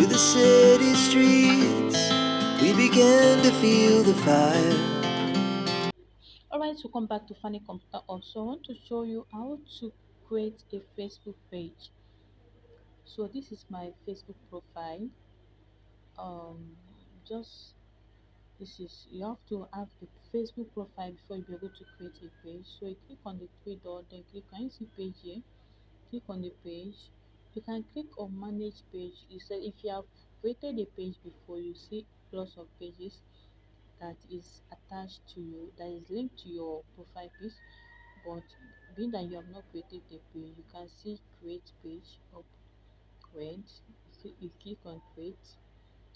to the city streets, we began to feel the fire. Alright, so come back to Funny Computer Hub. So I want to show you how to create a Facebook page. So this is my Facebook profile. Um, just this is you have to have a Facebook profile before you be able to create a page. So you click on the three dot, then click on you see page here. Click on the page. You can click on manage page. You said if you have created a page before, you see lots of pages that is attached to you, that is linked to your profile pic. But being that you have not created a page, you can see create page up red. So you click on create.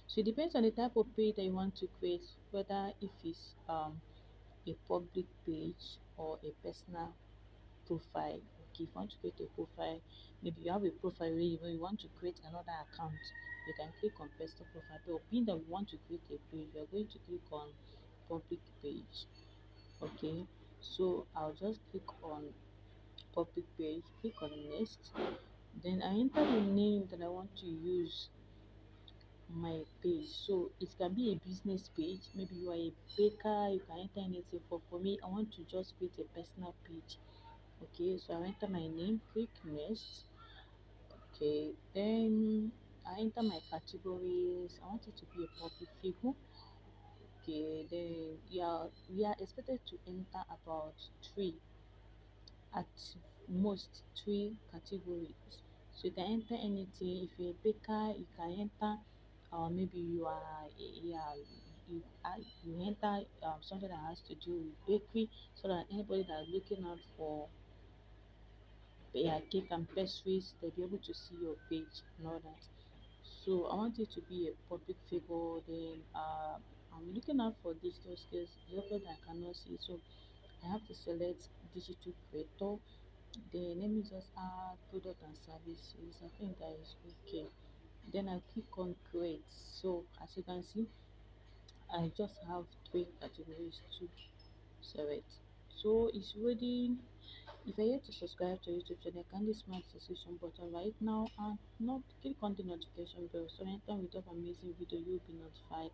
So it depends on the type of page that you want to create, whether if it's a public page or a personal profile. Okay, if you want to create a profile, maybe you have a profile already, but you want to create another account, you can click on personal profile. But being that we want to create a page, we are going to click on public page. Okay, so I'll just click on public page, click on next. Then I enter the name that I want to use my page. So it can be a business page. Maybe you are a baker, you can enter anything. For me, I want to just create a personal page. Okay, so I enter my name, click next. Okay, then I enter my categories. I want it to be a public figure. Okay, then yeah, we are expected to enter about three, at most three categories. So you can enter anything. If you're a baker, you can enter. Maybe you are yeah, you enter something that has to do with bakery, so that anybody that is looking out for cake and pastries, they'll be able to see your page and all that. So I want it to be a public figure. Then I'm looking out for digital skills. The other that I cannot see, so I have to select digital creator. Then let me just add product and services. I think that is okay. Then I click on create. So as you can see, I just have three categories to select. So it's ready. If you're yet to subscribe to YouTube channel, kindly smash the subscription button right now and not click on the notification bell so anytime we drop amazing video you'll be notified.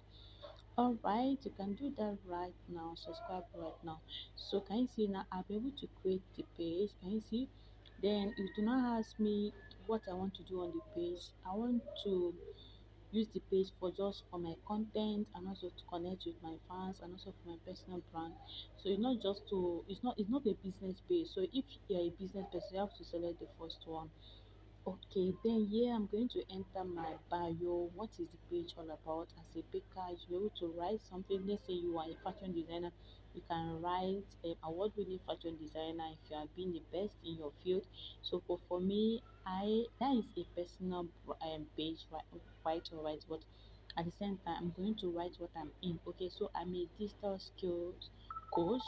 Alright, you can do that right now. Subscribe right now. So can you see now I'll be able to create the page. Can you see? Then you do not ask me what I want to do on the page. I want to use the page for just for my content and also to connect with my fans and also for my personal brand. So it's not just to it's not a business page. So if you're a business person, you have to select the first one. Okay, then here I'm going to enter my bio. What is the page all about? As a baker, you should be able to write something. Let's say you are a fashion designer, you can write award-winning fashion designer if you are being the best in your field. So for me, I that is a personal page, right? Quite alright, but at the same time, I'm going to write what I'm in. Okay, so I'm a digital skills coach.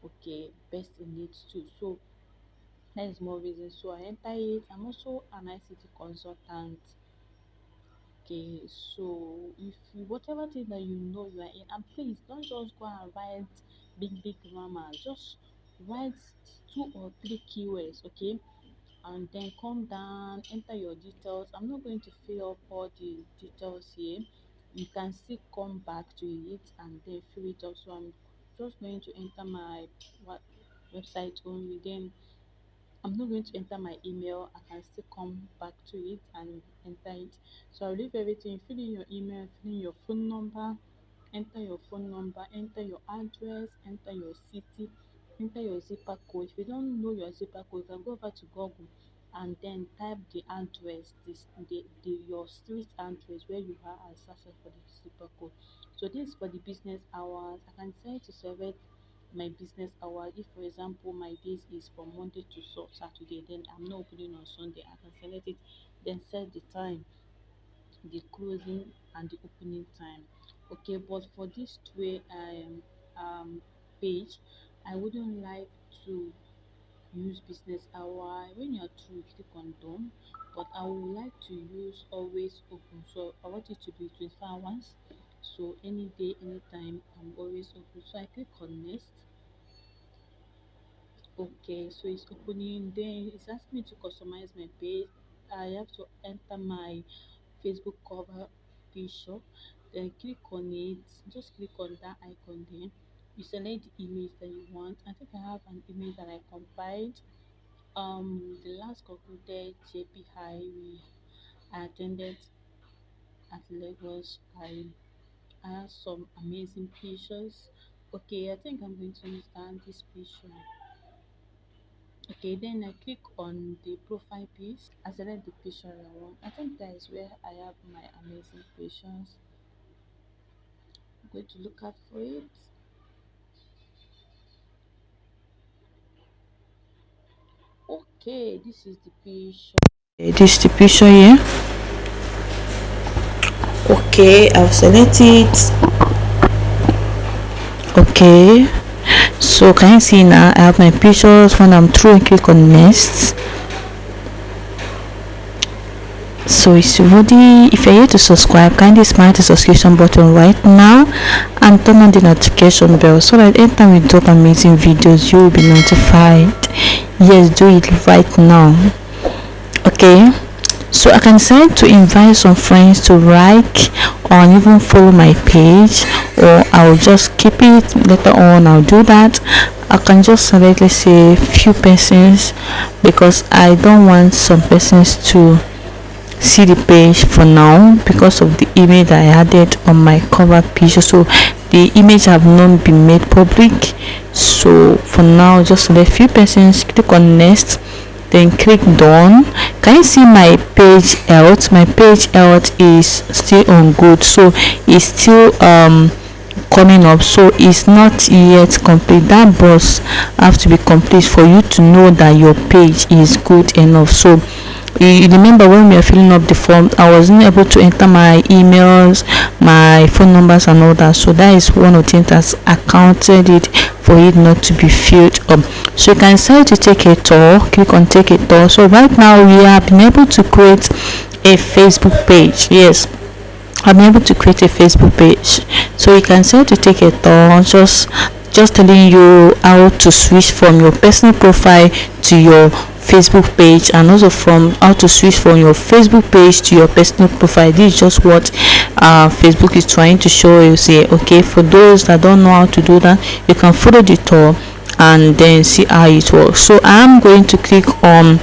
Okay, best in it too. So that is more reason. So I enter it. I'm also an ICT consultant. Okay, so if you whatever thing that you are in, and please don't just go and write big grammar. Just write two or three keywords, okay, and then come down, enter your details. I'm not going to fill up all the details here. You can still come back to it and then fill it up. So I'm just going to enter my what website only. Then I'm not going to enter my email. I can still come back to it and enter it. So I'll leave everything. Fill in your email, fill in your phone number, enter your address, enter your city, enter your zipper code. If you don't know your zipper code, you can go over to Google and then type the address, your street address where you are and search for the zipper code. So this is for the business hours. I can decide to select my business hours. If for example my days is from Monday to Saturday, then I'm not opening on Sunday. I can select it, then set the time, the closing and the opening time. Okay, but for this way page, I wouldn't like to use business hour. When you're through, click on done. But I would like to use always open. So I want it to be 24 hours. So any day, anytime, I'm always open. So I click on next. Okay, so it's opening. Then it's asking me to customize my page. I have to enter my Facebook cover picture, then click on it. Just click on that icon there. You select the image that you want. I think I have an image that I compiled. The last concluded JPI I attended at Lagos. I have some amazing pictures. Okay, I think I'm going to use that this picture. Okay, then I click on the profile piece. I select the picture I want. I think that is where I have my amazing pictures. I'm going to look out for it. Okay, this is the picture. Okay, this is the picture here. Okay, I'll select it. Okay, so can you see now I have my pictures. When I'm through, I click on next. So it's ready. If you're here to subscribe, kindly smash the subscription button right now and turn on the notification bell so that anytime we drop amazing videos you will be notified. Yes, do it right now. Okay, so I can decide to invite some friends to like or even follow my page, or I'll just keep it. Later on I'll do that. I can just select, let's say, few persons, because I don't want some persons to see the page for now because of the image that I added on my cover picture. So the image have not been made public, so for now just select few persons, click on next, then click done. Can you see my page health? My page health is still on good, so it's still coming up, so it's not yet complete. That box have to be complete for you to know that your page is good enough. So you remember when we are filling up the form, I wasn't able to enter my emails, my phone numbers and all that, so that is one of the things that's accounted it for it not to be filled up. So you can decide to take a tour. Click on take a tour. So right now we have been able to create a Facebook page. Yes, I'm able to create a Facebook page. So you can decide to take a tour, just telling you how to switch from your personal profile to your Facebook page, and also from how to switch from your Facebook page to your personal profile. This is just what Facebook is trying to show you. Say, okay, for those that don't know how to do that, you can follow the tour and then see how it works. So I'm going to click on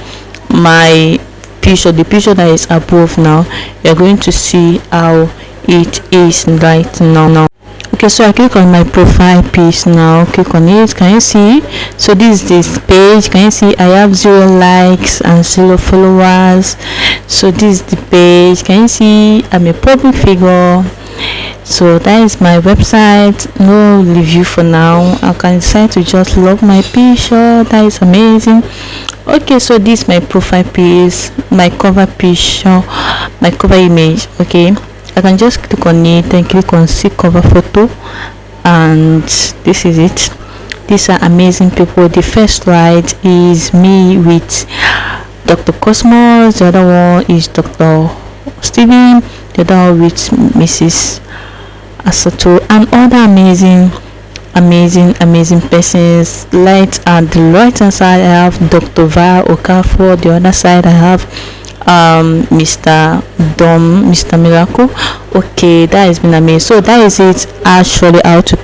my picture, the picture that is above. Now you're going to see how it is right now. Okay, so I click on my profile piece now. Click on it. Can you see? So this is this page. Can you see I have 0 likes and 0 followers? So this is the page. Can you see I'm a public figure? So that is my website. No review for now. I can decide to just log my picture. That is amazing. Okay, so this is my profile piece, my cover picture, my cover image. Okay, I can just click on it and click on see cover photo, and this is it. These are amazing people. The first slide is me with Dr. Cosmos, the other one is Dr. Steven, the other one with Mrs. Asato, and other amazing persons. Light at the right hand side I have Dr. Va Okafor, the other side I have Mr. Miracle. Okay, that has been amazing. So that is it, actually how to